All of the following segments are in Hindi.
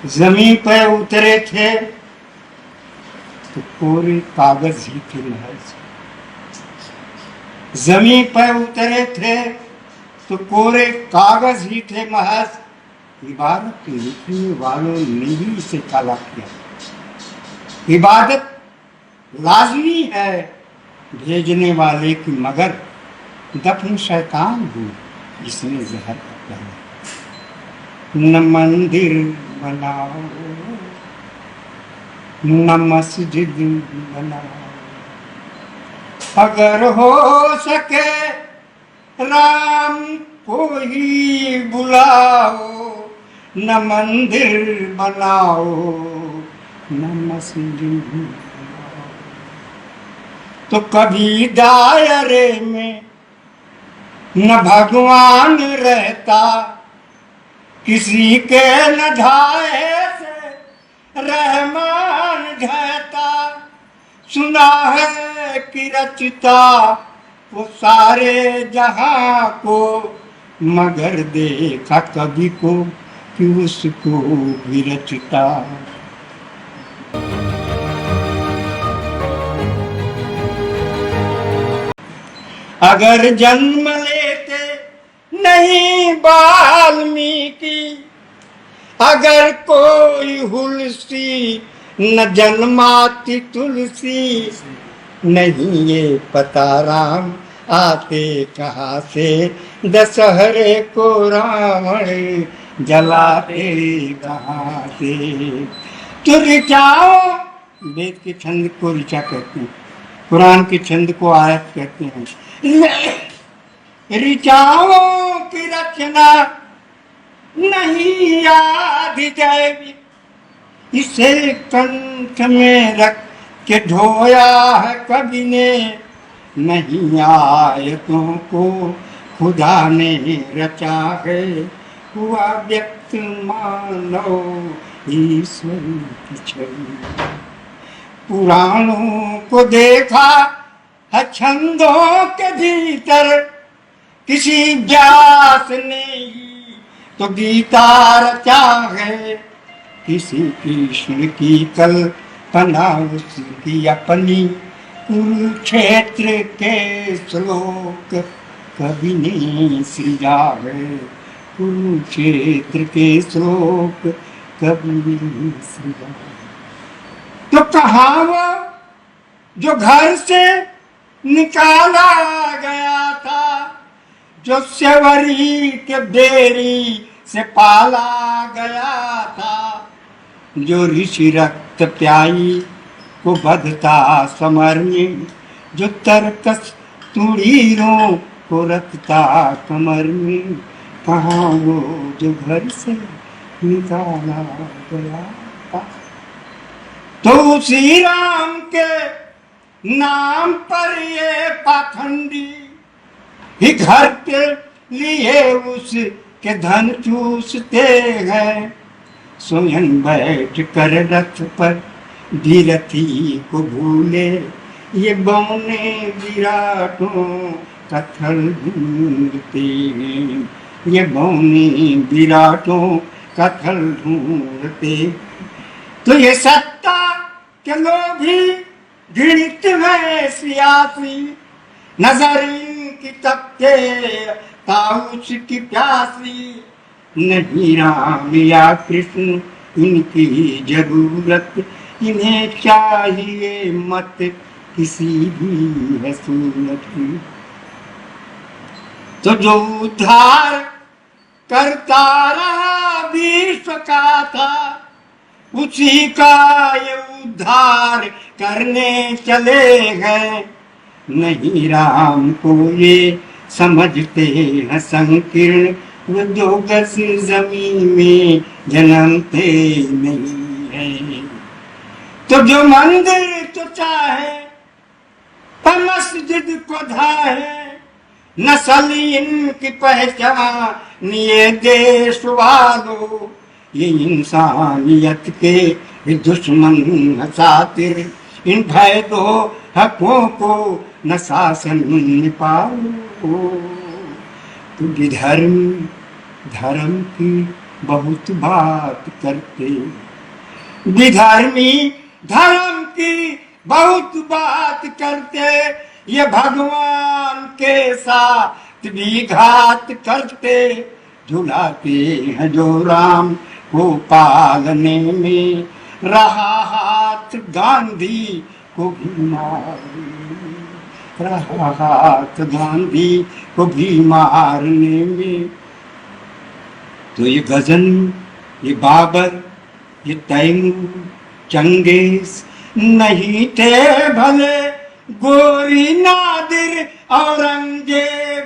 जमीन पर उतरे थे तो कोरे कागज ही थे महज। जमीन पर उतरे थे तो कोरे कागज ही थे महज। इबादत लिखने वालों ने ही इसे काला किया। इबादत लाजमी है भेजने वाले की, मगर दफन शैतान हुई जिसने जहर पकड़ा। न मंदिर बनाओ न मस्जिद बनाओ, अगर हो सके राम को ही बुलाओ। न मंदिर बनाओ न मस्जिद बनाओ, तो कभी दायरे में न भगवान रहता, किसी के न ढाए से रहमान ढहता। सुना है कि रचता वो सारे जहां को, मगर देखा कभी को कि उसको भी रचता। अगर जन्म लेते नहीं वाल्मीकि, अगर कोई हुलसी न जन्माती तुलसी। नहीं ये पता राम आते कहाँ से, दशहरे को रावण जलाते कहाँ से। तो ऋचाओ, वेद के छंद को ऋचा कहते हैं, कुरान के छंद को आयत कहते हैं। ऋचाओं की रचना नहीं याद जैविक, इसे कंठ में रख के ढोया है कवि ने। नहीं आयतों को खुदा ने रचा है, हुआ व्यक्त मानव ईश्वर की छवि। पुराणों को देखा है छंदों के भीतर, किसी व्यास ने ही तो गीता रचा है। किसी कृष्ण की कल्पना उसकी अपनी, कुरुक्षेत्र के श्लोक कवि ने सृजा है। कुरुक्षेत्र के श्लोक कवि ने सृजा है। तो कहाँ वो जो घर से निकाला गया था, जो सेवरी के बेरी से पाला गया था। जो ऋषि रक्त प्याई को बधता समर में, जो तरकस तुड़ीरों को रखता कमर में। कहाँ वो जो घर से निकाला गया था। तो उसी राम के नाम पर ये पाखंडी ही घर के लिए उसके धन चूसते हैं। स्वयं बैठ कर रथ पर धीरथी को भूले, ये बौने विराटों का थल ढूंढते हैं। ये बौने विराटों का थल ढूंढते। तो ये सत्ता के लोभी घृणित है सियासी, नजर इनकी तपके ताउस की प्यासी। नहीं राम या कृष्ण इनकी जरूरत, इन्हें चाहिए मत किसी भी हसूलत की। तो जो उद्धार करता रहा विश्व का था, उसी का ये उद्धार करने चले गए। नहीं राम को ये समझते हैं संकीर्ण, वो दो गज जमीन में जन्मते नहीं है। तो जो मंदिर तो चाहे पर मस्जिद को धाहे, नस्ल इनकी पहचान ये देश वालों। ये इंसानियत के दुश्मन सातिर, इन भय दो हकों को न शासन पाओ। तो धर्म की बहुत बात करते, विधर्मी धर्म की बहुत बात करते, ये भगवान के साथ भी घात करते, झुलाते हैं जो राम को पालने में, रहा हाथ गांधी को भी मारने, रहा हाथ गांधी को भी मारने में। तो ये गजनी, ये बाबर, ये तैमूर, चंगेज नहीं थे भले, गोरी नादिर औरंगजेब,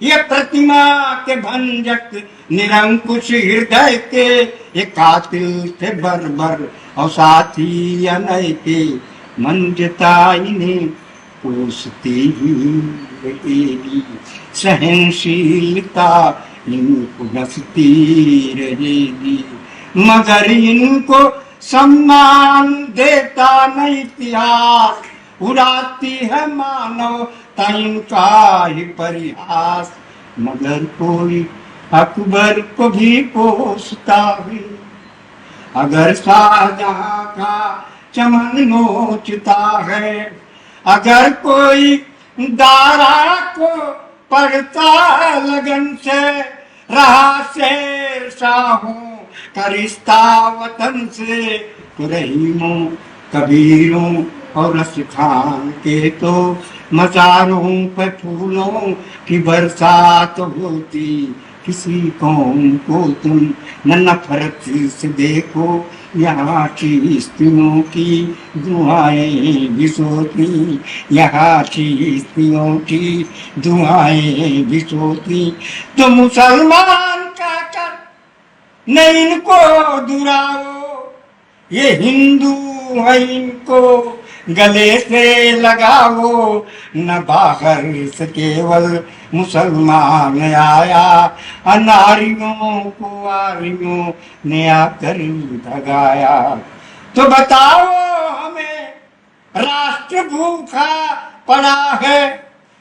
ये प्रतिमा के भंजक निरंकुश हृदय के, ये कातिल थे बर्बर और साथी अनैके, मंजता इन्हें कोसती ही रहेगी, सहनशीलता इनको नसती रहेगी, मगर इनको सम्मान देता नहीं इतिहास, उड़ाती है मानवता इनका ही परिहास, मगर कोई अकबर को भी कोसता है, अगर शाहजहां का चमन नोचता है, अगर कोई दारा को पढ़ता लगन से, रहा शेर शाहों का रिश्ता वतन से, तो रहीमों कबीरों और रस खान के तो मज़ारों पे फूलों की बरसात होती, किसी कौम को तुम न नफरत से देखो, यहाँ चिश्तियों की दुआएं भी सोती, यहाँ चिश्तियों की दुआएं भी सोती, तो मुसलमान का कर न इनको दुराओ, ये हिंदू है इनको गले से लगाओ, न बाहर से केवल मुसलमान आया, अनारियों को आरियों ने आकर भगाया, तो बताओ हमें राष्ट्र भूखा पड़ा है,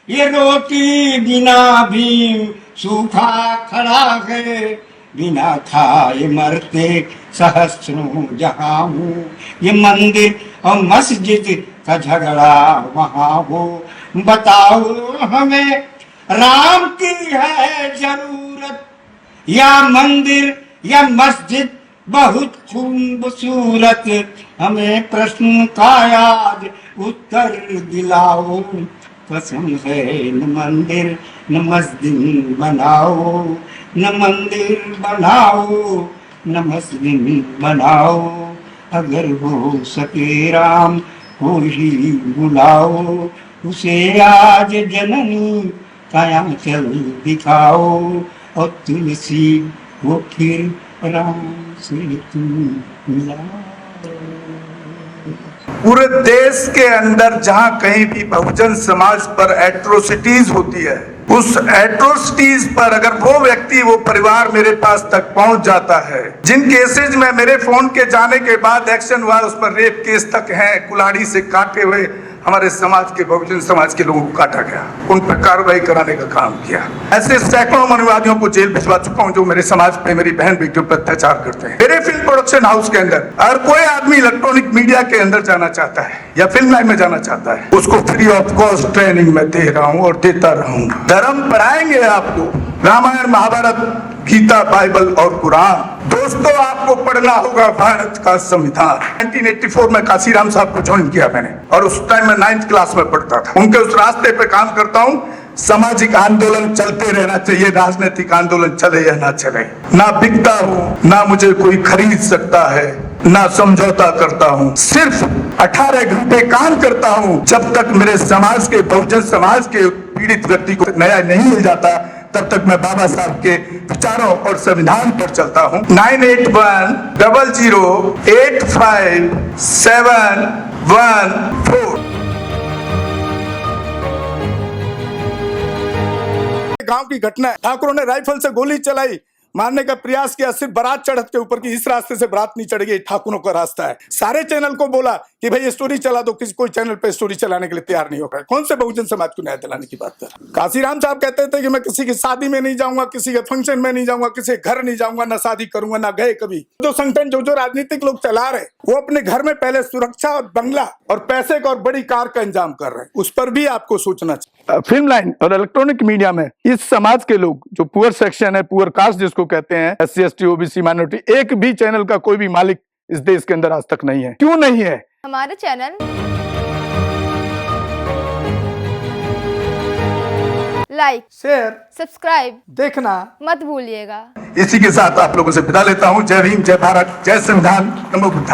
ये रोटी बिना भीम सूखा खड़ा है, बिना खाए मरते सहस्रों जहां हो, ये मंदिर और मस्जिद का झगड़ा वहां हो, बताओ हमें राम की है जरूरत या मंदिर या मस्जिद बहुत खूबसूरत, हमें प्रश्न का याद उत्तर दिलाओ, पसंद है न मंदिर न मस्जिद बनाओ, न मंदिर बनाओ न मस्जिद बनाओ, अगर हो सके राम को ही बुलाओ, उसे आज जननी काया चल दिखाओ, और तुलसी वो फिर राम से तुम मिलाओ। पूरे देश के अंदर जहां कहीं भी बहुजन समाज पर एट्रोसिटीज होती है, उस एट्रोसिटीज पर अगर वो व्यक्ति वो परिवार मेरे पास तक पहुंच जाता है, जिन केसेज में मेरे फोन के जाने के बाद एक्शन हुआ, उस पर रेप केस तक है, कुल्हाड़ी से काटे हुए हमारे समाज के बहुजन समाज के लोगों को काटा गया, उन पर कार्रवाई कराने का काम किया। ऐसे सैकड़ों मनुवादियों को जेल भिजवा चुका हूं जो मेरे समाज पे, मेरी बहन बेटियों पर अत्याचार करते हैं। मेरे फिल्म प्रोडक्शन हाउस के अंदर अगर कोई आदमी इलेक्ट्रॉनिक मीडिया के अंदर जाना चाहता है या फिल्म लाइन में जाना चाहता है, उसको फ्री ऑफ कॉस्ट ट्रेनिंग में दे रहा हूँ और देता रहूंगा। धर्म पढ़ाएंगे आपको, रामायण महाभारत गीता बाइबल और कुरान। दोस्तों, आपको पढ़ना होगा भारत का संविधान। 1984 में काशीराम साहब को ज्वाइन किया मैंने, और उस टाइम मैं 9th क्लास में पढ़ता था। उनके उस रास्ते पे काम करता हूँ। सामाजिक आंदोलन चलते रहना चाहिए, राजनीतिक आंदोलन चले या ना चले। ना बिकता हूँ, ना मुझे कोई खरीद सकता है, ना समझौता करता हूँ। सिर्फ 18 घंटे काम करता हूँ। जब तक मेरे समाज के, बहुजन समाज के पीड़ित व्यक्ति को न्याय नहीं मिल जाता, तब तक मैं बाबा साहब के विचारों और संविधान पर चलता हूँ। 9810085714। गांव की घटना है, ठाकुरों ने राइफल से गोली चलाई, मारने का प्रयास किया, सिर्फ बारात चढ़त के ऊपर की इस रास्ते से बारात नहीं चढ़ेगी, ठाकुरों का रास्ता है। सारे चैनल को बोला कि भाई स्टोरी चला दो, किसी कोई चैनल पे स्टोरी चलाने के लिए तैयार नहीं होगा। कौन से बहुजन समाज को न्याय दिलाने की बात कर? काशीराम साहब कहते थे कि मैं किसी की शादी में नहीं जाऊंगा, किसी के फंक्शन में नहीं जाऊंगा, किसी के घर नहीं जाऊंगा, ना शादी करूंगा, ना गए कभी। जो संगठन जो राजनीतिक लोग चला रहे वो अपने घर में पहले सुरक्षा और बंगला और पैसे का और बड़ी कार का इंतजाम कर रहे हैं, उस पर भी आपको सोचना चाहिए। फिल्म लाइन और इलेक्ट्रॉनिक मीडिया में इस समाज के लोग जो पुअर सेक्शन है, पुअर कास्ट जिसको कहते हैं, SC ST OBC माइनॉरिटी, एक भी चैनल का कोई भी मालिक इस देश के अंदर आज तक नहीं है। क्यों नहीं है? हमारे चैनल लाइक, शेयर, सब्सक्राइब देखना मत भूलिएगा। इसी के साथ आप लोगों से विदा लेता हूं। जय भीम, जय भारत, जय संविधान, नमो बुद्धाय।